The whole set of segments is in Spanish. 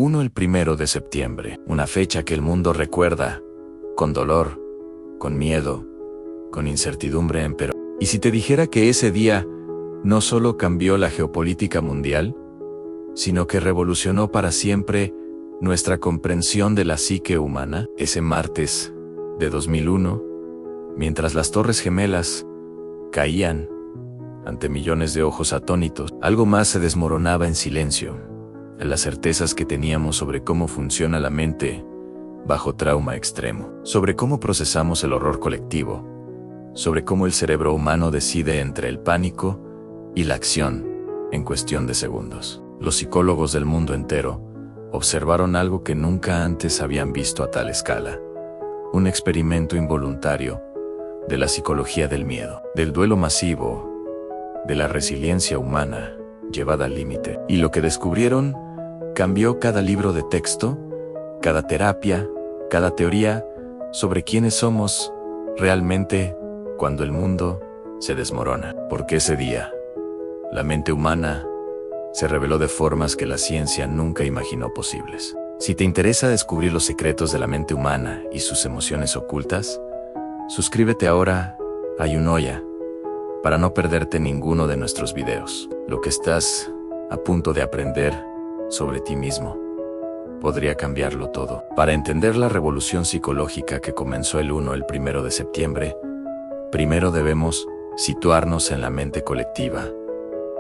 El 1 de septiembre, una fecha que el mundo recuerda, con dolor, con miedo, con incertidumbre, pero... ¿Y si te dijera que ese día no solo cambió la geopolítica mundial, sino que revolucionó para siempre nuestra comprensión de la psique humana? Ese martes de 2001, mientras las Torres Gemelas caían ante millones de ojos atónitos, algo más se desmoronaba en silencio. Las certezas que teníamos sobre cómo funciona la mente bajo trauma extremo, sobre cómo procesamos el horror colectivo, sobre cómo el cerebro humano decide entre el pánico y la acción en cuestión de segundos. Los psicólogos del mundo entero observaron algo que nunca antes habían visto a tal escala: un experimento involuntario de la psicología del miedo, del duelo masivo, de la resiliencia humana llevada al límite. Y lo que descubrieron cambió cada libro de texto, cada terapia, cada teoría sobre quiénes somos realmente cuando el mundo se desmorona. Porque ese día, la mente humana se reveló de formas que la ciencia nunca imaginó posibles. Si te interesa descubrir los secretos de la mente humana y sus emociones ocultas, suscríbete ahora a Yunoya para no perderte ninguno de nuestros videos. Lo que estás a punto de aprender sobre ti mismo podría cambiarlo todo. Para entender la revolución psicológica que comenzó el 1 de septiembre, primero debemos situarnos en la mente colectiva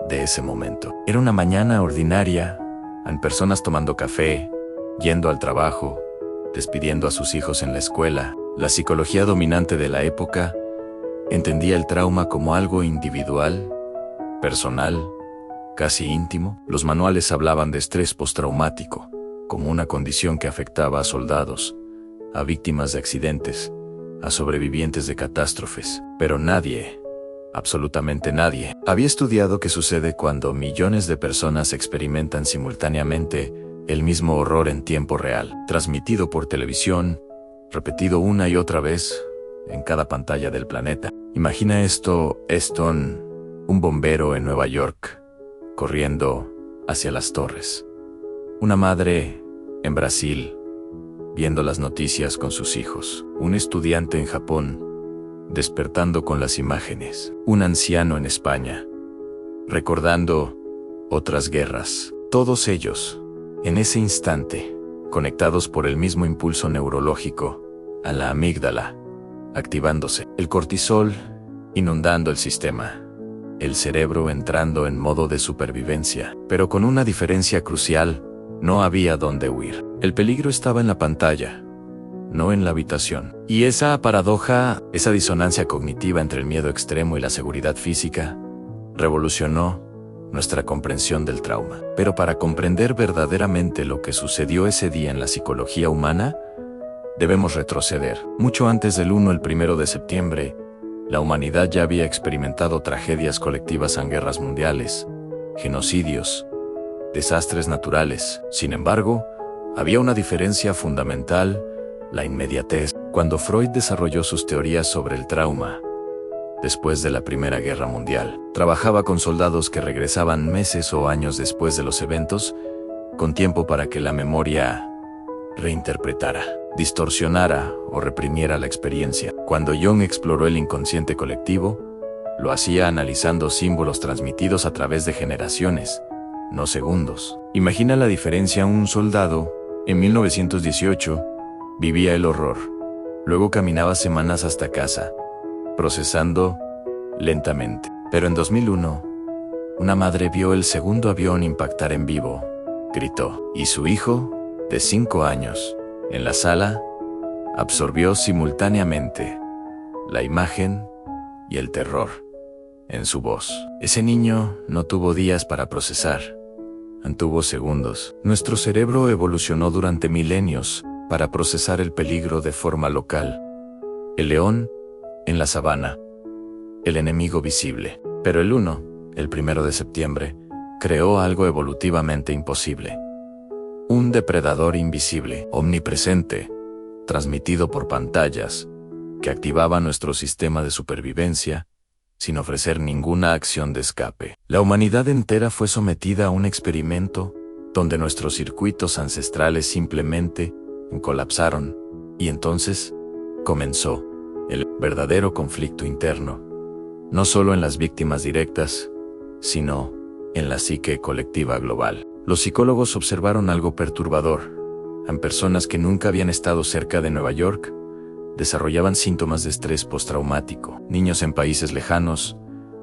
de ese momento. Era una mañana ordinaria, en personas tomando café, yendo al trabajo, despidiendo a sus hijos en la escuela. La psicología dominante de la época entendía el trauma como algo individual, personal, casi íntimo. Los manuales hablaban de estrés postraumático como una condición que afectaba a soldados, a víctimas de accidentes, a sobrevivientes de catástrofes. Pero nadie, absolutamente nadie, había estudiado qué sucede cuando millones de personas experimentan simultáneamente el mismo horror en tiempo real, transmitido por televisión, repetido una y otra vez en cada pantalla del planeta. Imagina esto, un bombero en Nueva York, corriendo hacia las torres. Una madre en Brasil, viendo las noticias con sus hijos. Un estudiante en Japón, despertando con las imágenes. Un anciano en España, recordando otras guerras. Todos ellos, en ese instante, conectados por el mismo impulso neurológico a la amígdala, activándose. El cortisol inundando el sistema. El cerebro entrando en modo de supervivencia. Pero con una diferencia crucial: no había dónde huir. El peligro estaba en la pantalla, no en la habitación. Y esa paradoja, esa disonancia cognitiva entre el miedo extremo y la seguridad física, revolucionó nuestra comprensión del trauma. Pero para comprender verdaderamente lo que sucedió ese día en la psicología humana, debemos retroceder. Mucho antes del 1 de septiembre, la humanidad ya había experimentado tragedias colectivas en guerras mundiales, genocidios, desastres naturales. Sin embargo, había una diferencia fundamental: la inmediatez. Cuando Freud desarrolló sus teorías sobre el trauma, después de la Primera Guerra Mundial, trabajaba con soldados que regresaban meses o años después de los eventos, con tiempo para que la memoria reinterpretara, distorsionara o reprimiera la experiencia. Cuando Jung exploró el inconsciente colectivo, lo hacía analizando símbolos transmitidos a través de generaciones, no segundos. Imagina la diferencia: un soldado, en 1918, vivía el horror. Luego caminaba semanas hasta casa, procesando lentamente. Pero en 2001, una madre vio el segundo avión impactar en vivo. Gritó. Y su hijo, de 5 años, en la sala, absorbió simultáneamente la imagen y el terror en su voz. Ese niño no tuvo días para procesar, tuvo segundos. Nuestro cerebro evolucionó durante milenios para procesar el peligro de forma local. El león en la sabana, el enemigo visible. Pero el 1 de septiembre, creó algo evolutivamente imposible: un depredador invisible, omnipresente, transmitido por pantallas, que activaba nuestro sistema de supervivencia sin ofrecer ninguna acción de escape. La humanidad entera fue sometida a un experimento donde nuestros circuitos ancestrales simplemente colapsaron, y entonces comenzó el verdadero conflicto interno, no solo en las víctimas directas, sino en la psique colectiva global. Los psicólogos observaron algo perturbador. En personas que nunca habían estado cerca de Nueva York, desarrollaban síntomas de estrés postraumático. Niños en países lejanos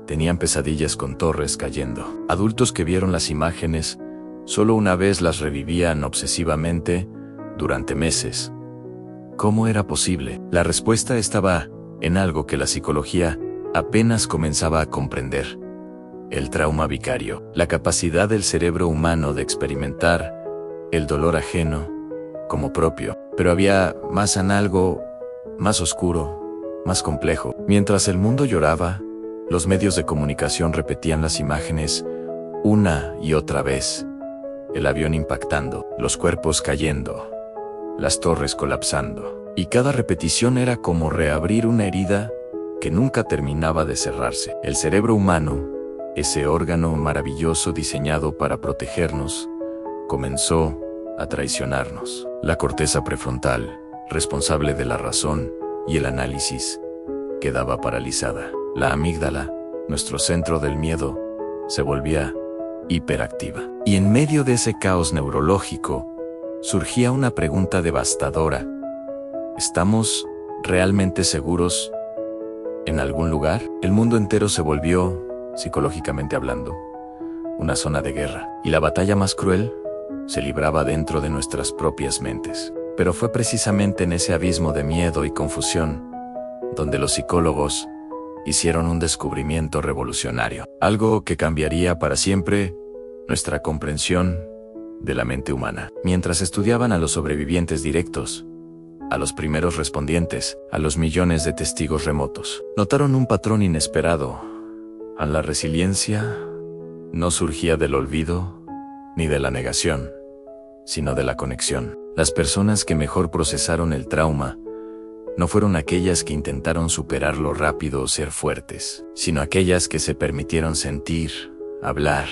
tenían pesadillas con torres cayendo. Adultos que vieron las imágenes solo una vez las revivían obsesivamente durante meses. ¿Cómo era posible? La respuesta estaba en algo que la psicología apenas comenzaba a comprender: el trauma vicario, la capacidad del cerebro humano de experimentar el dolor ajeno como propio. Pero había más en algo más oscuro, más complejo. Mientras el mundo lloraba, los medios de comunicación repetían las imágenes una y otra vez: el avión impactando, los cuerpos cayendo, las torres colapsando. Y cada repetición era como reabrir una herida que nunca terminaba de cerrarse. El cerebro humano, ese órgano maravilloso diseñado para protegernos, comenzó a traicionarnos. La corteza prefrontal, responsable de la razón y el análisis, quedaba paralizada. La amígdala, nuestro centro del miedo, se volvía hiperactiva. Y en medio de ese caos neurológico, surgía una pregunta devastadora: ¿estamos realmente seguros en algún lugar? El mundo entero se volvió, psicológicamente hablando, una zona de guerra. Y la batalla más cruel se libraba dentro de nuestras propias mentes. Pero fue precisamente en ese abismo de miedo y confusión donde los psicólogos hicieron un descubrimiento revolucionario. Algo que cambiaría para siempre nuestra comprensión de la mente humana. Mientras estudiaban a los sobrevivientes directos, a los primeros respondientes, a los millones de testigos remotos, notaron un patrón inesperado. La resiliencia no surgía del olvido ni de la negación, sino de la conexión. Las personas que mejor procesaron el trauma no fueron aquellas que intentaron superarlo rápido o ser fuertes, sino aquellas que se permitieron sentir, hablar,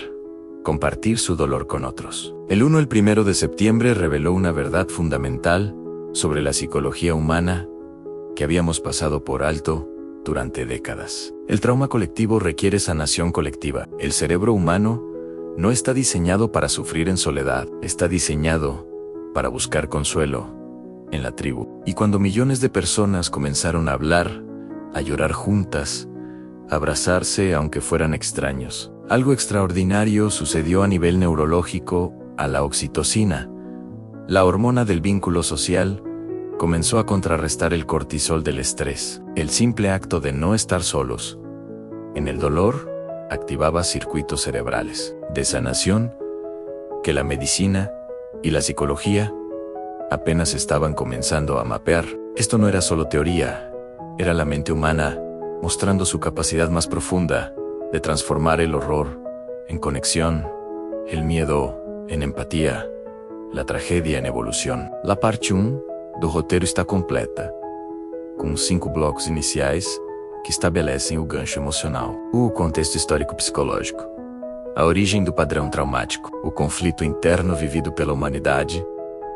compartir su dolor con otros. El 1 de septiembre reveló una verdad fundamental sobre la psicología humana que habíamos pasado por alto durante décadas. El trauma colectivo requiere sanación colectiva. El cerebro humano no está diseñado para sufrir en soledad, está diseñado para buscar consuelo en la tribu. Y cuando millones de personas comenzaron a hablar, a llorar juntas, a abrazarse aunque fueran extraños, algo extraordinario sucedió a nivel neurológico. A la oxitocina, la hormona del vínculo social, comenzó a contrarrestar el cortisol del estrés. El simple acto de no estar solos en el dolor activaba circuitos cerebrales de sanación que la medicina y la psicología apenas estaban comenzando a mapear. Esto no era solo teoría, era la mente humana mostrando su capacidad más profunda de transformar el horror en conexión, el miedo en empatía, la tragedia en evolução. La parte 1 do roteiro está completa, com 5 blocos iniciais que estabelecem o gancho emocional, o contexto histórico-psicológico, a origem do padrão traumático, o conflito interno vivido pela humanidade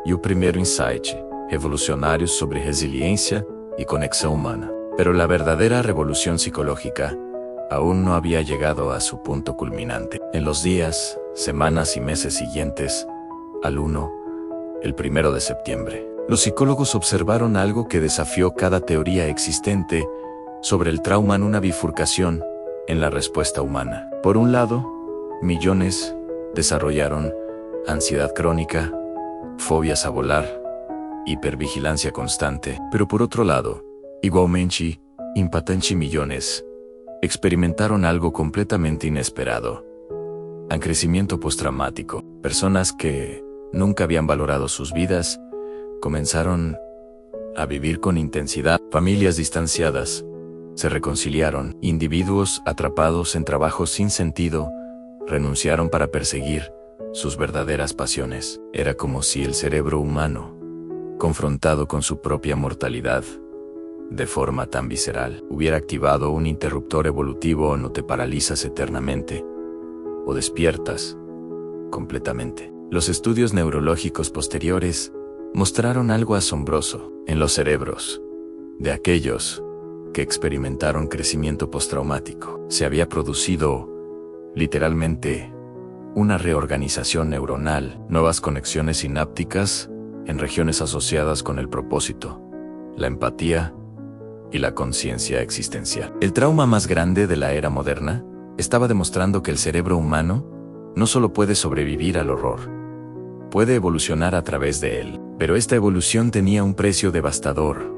e o primeiro insight revolucionário sobre resiliência y conexión humana. Pero la verdadera revolución psicológica aún no había llegado a su punto culminante. En los días, semanas y meses siguientes al 1 de septiembre, los psicólogos observaron algo que desafió cada teoría existente sobre el trauma en una bifurcación en la respuesta humana. Por un lado, millones desarrollaron ansiedad crónica, fobias a volar, hipervigilancia constante. Pero por otro lado, igualmente impactante, millones experimentaron algo completamente inesperado: un crecimiento postraumático. Personas que nunca habían valorado sus vidas comenzaron a vivir con intensidad. Familias distanciadas se reconciliaron. Individuos atrapados en trabajos sin sentido renunciaron para perseguir sus verdaderas pasiones. Era como si el cerebro humano, confrontado con su propia mortalidad de forma tan visceral, hubiera activado un interruptor evolutivo. O no te paralizas eternamente, o despiertas completamente. Los estudios neurológicos posteriores mostraron algo asombroso en los cerebros de aquellos que experimentaron crecimiento postraumático. Se había producido, literalmente, una reorganización neuronal, nuevas conexiones sinápticas en regiones asociadas con el propósito, la empatía y la conciencia existencial. El trauma más grande de la era moderna estaba demostrando que el cerebro humano no solo puede sobrevivir al horror, puede evolucionar a través de él. Pero esta evolución tenía un precio devastador,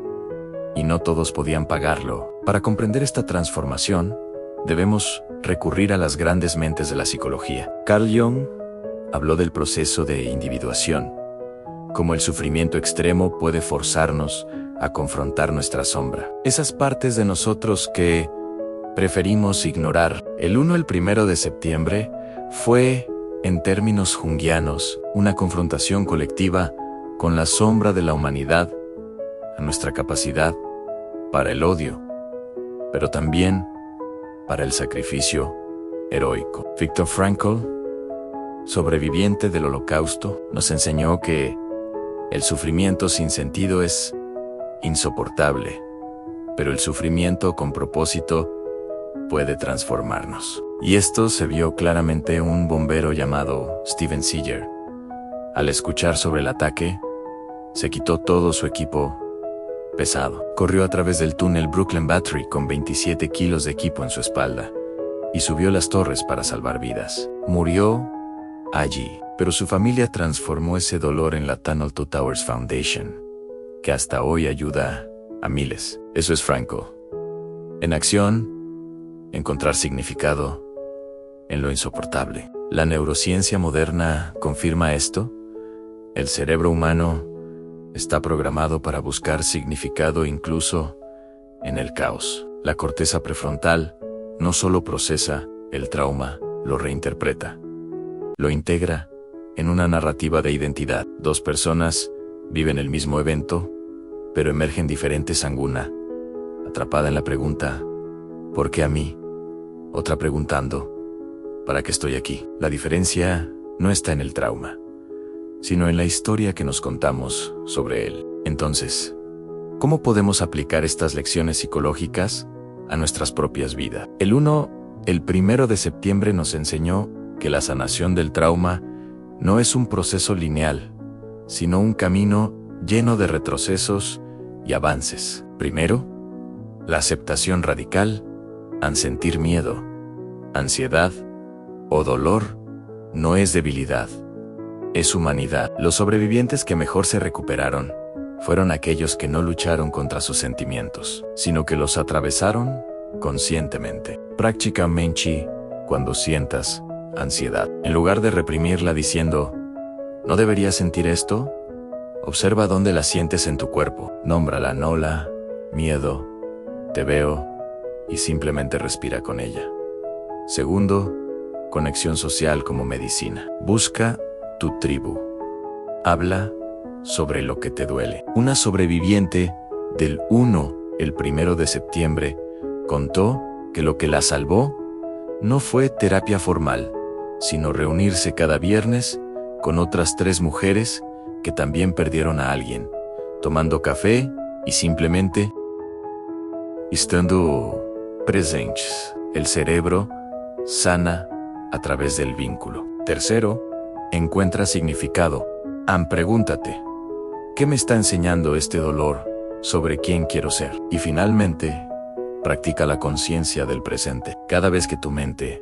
y no todos podían pagarlo. Para comprender esta transformación, debemos recurrir a las grandes mentes de la psicología. Carl Jung habló del proceso de individuación, como el sufrimiento extremo puede forzarnos a confrontar nuestra sombra. Esas partes de nosotros que preferimos ignorar. El 1 de septiembre fue, en términos junguianos, una confrontación colectiva con la sombra de la humanidad, a nuestra capacidad para el odio, pero también para el sacrificio heroico. Viktor Frankl, sobreviviente del Holocausto, nos enseñó que el sufrimiento sin sentido es insoportable, pero el sufrimiento con propósito puede transformarnos. Y esto se vio claramente en un bombero llamado Steven Seager. Al escuchar sobre el ataque, se quitó todo su equipo pesado. Corrió a través del túnel Brooklyn Battery con 27 kilos de equipo en su espalda y subió las torres para salvar vidas. Murió allí, pero su familia transformó ese dolor en la Tunnel to Towers Foundation, que hasta hoy ayuda a miles. Eso es Frankl. En acción, encontrar significado en lo insoportable. La neurociencia moderna confirma esto. El cerebro humano está programado para buscar significado incluso en el caos. La corteza prefrontal no solo procesa el trauma, lo reinterpreta. Lo integra en una narrativa de identidad. Dos personas viven el mismo evento, pero emergen diferentes anguna, atrapada en la pregunta, ¿por qué a mí? Otra preguntando, ¿para qué estoy aquí? La diferencia no está en el trauma, sino en la historia que nos contamos sobre él. Entonces, ¿cómo podemos aplicar estas lecciones psicológicas a nuestras propias vidas? El 1 de septiembre nos enseñó que la sanación del trauma no es un proceso lineal, sino un camino lleno de retrocesos y avances. Primero, la aceptación radical, al sentir miedo, ansiedad o dolor, no es debilidad, es humanidad. Los sobrevivientes que mejor se recuperaron fueron aquellos que no lucharon contra sus sentimientos, sino que los atravesaron conscientemente. Prácticamente, cuando sientas ansiedad, en lugar de reprimirla diciendo, ¿no deberías sentir esto? Observa dónde la sientes en tu cuerpo. Nómbrala, Nola, miedo, te veo, y simplemente respira con ella. Segundo, conexión social como medicina. Busca tu tribu. Habla sobre lo que te duele. Una sobreviviente del 1 de septiembre contó que lo que la salvó no fue terapia formal, sino reunirse cada viernes con otras 3 mujeres que también perdieron a alguien, tomando café y simplemente estando presentes. El cerebro sana a través del vínculo. Tercero, encuentra significado. Pregúntate, ¿qué me está enseñando este dolor sobre quién quiero ser? Y finalmente, practica la conciencia del presente. Cada vez que tu mente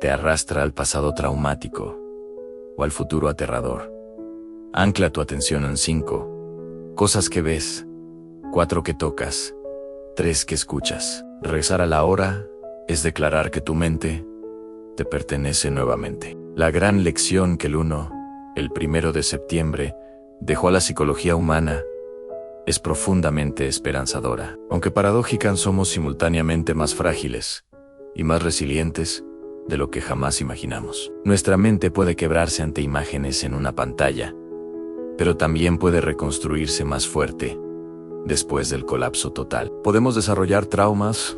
te arrastra al pasado traumático o al futuro aterrador, ancla tu atención en 5 cosas que ves, 4 que tocas, 3 que escuchas. Regresar a la hora es declarar que tu mente te pertenece nuevamente. La gran lección que el 1 de septiembre dejó a la psicología humana es profundamente esperanzadora. Aunque paradójica, somos simultáneamente más frágiles y más resilientes de lo que jamás imaginamos. Nuestra mente puede quebrarse ante imágenes en una pantalla, pero también puede reconstruirse más fuerte después del colapso total. Podemos desarrollar traumas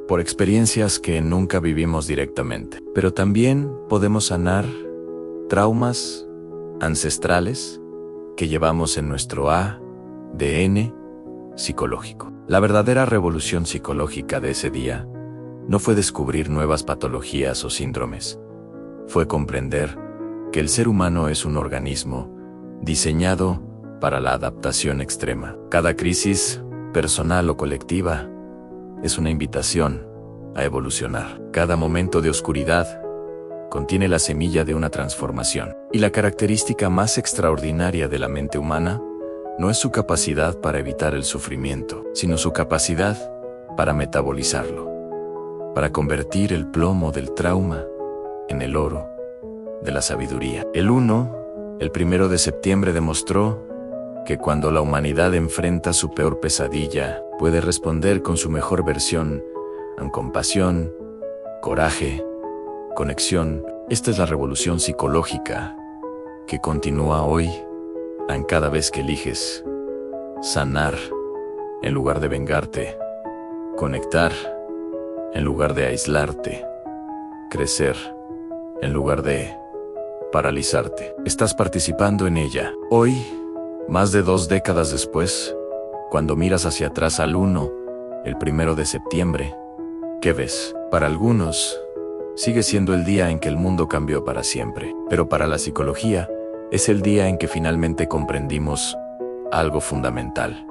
por experiencias que nunca vivimos directamente, pero también podemos sanar traumas ancestrales que llevamos en nuestro ADN psicológico. La verdadera revolución psicológica de ese día no fue descubrir nuevas patologías o síndromes, fue comprender que el ser humano es un organismo diseñado para la adaptación extrema. Cada crisis, personal o colectiva, es una invitación a evolucionar. Cada momento de oscuridad contiene la semilla de una transformación. Y la característica más extraordinaria de la mente humana no es su capacidad para evitar el sufrimiento, sino su capacidad para metabolizarlo, para convertir el plomo del trauma en el oro de la sabiduría. El 1 de septiembre demostró que cuando la humanidad enfrenta su peor pesadilla, puede responder con su mejor versión, con compasión, coraje, conexión. Esta es la revolución psicológica que continúa hoy, en cada vez que eliges sanar en lugar de vengarte, conectar en lugar de aislarte, crecer en lugar de paralizarte. Estás participando en ella. Hoy, más de 2 décadas después, cuando miras hacia atrás al 1 de septiembre, ¿qué ves? Para algunos, sigue siendo el día en que el mundo cambió para siempre, pero para la psicología, es el día en que finalmente comprendimos algo fundamental.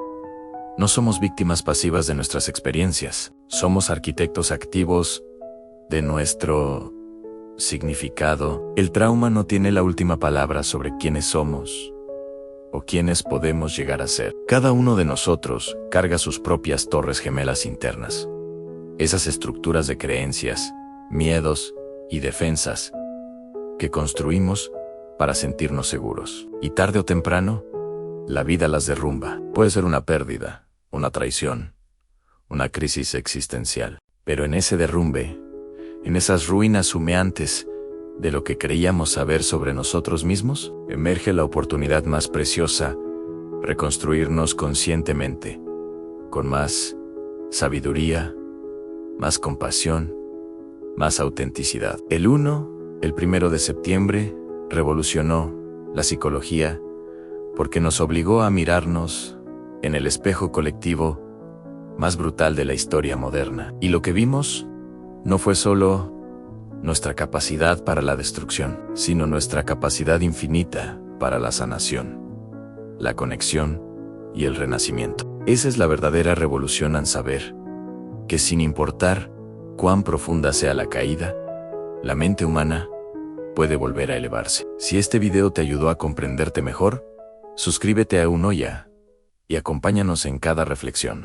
No somos víctimas pasivas de nuestras experiencias, somos arquitectos activos de nuestro significado. El trauma no tiene la última palabra sobre quiénes somos o quiénes podemos llegar a ser. Cada uno de nosotros carga sus propias torres gemelas internas. Esas estructuras de creencias, miedos y defensas que construimos para sentirnos seguros. Y tarde o temprano, la vida las derrumba. Puede ser una pérdida, una traición, una crisis existencial. Pero en ese derrumbe, en esas ruinas humeantes de lo que creíamos saber sobre nosotros mismos, emerge la oportunidad más preciosa, reconstruirnos conscientemente, con más sabiduría, más compasión, más autenticidad. El 1 de septiembre, revolucionó la psicología porque nos obligó a mirarnos en el espejo colectivo más brutal de la historia moderna. Y lo que vimos no fue solo nuestra capacidad para la destrucción, sino nuestra capacidad infinita para la sanación, la conexión y el renacimiento. Esa es la verdadera revolución al saber que sin importar cuán profunda sea la caída, la mente humana puede volver a elevarse. Si este video te ayudó a comprenderte mejor, suscríbete a Unoya y acompáñanos en cada reflexión.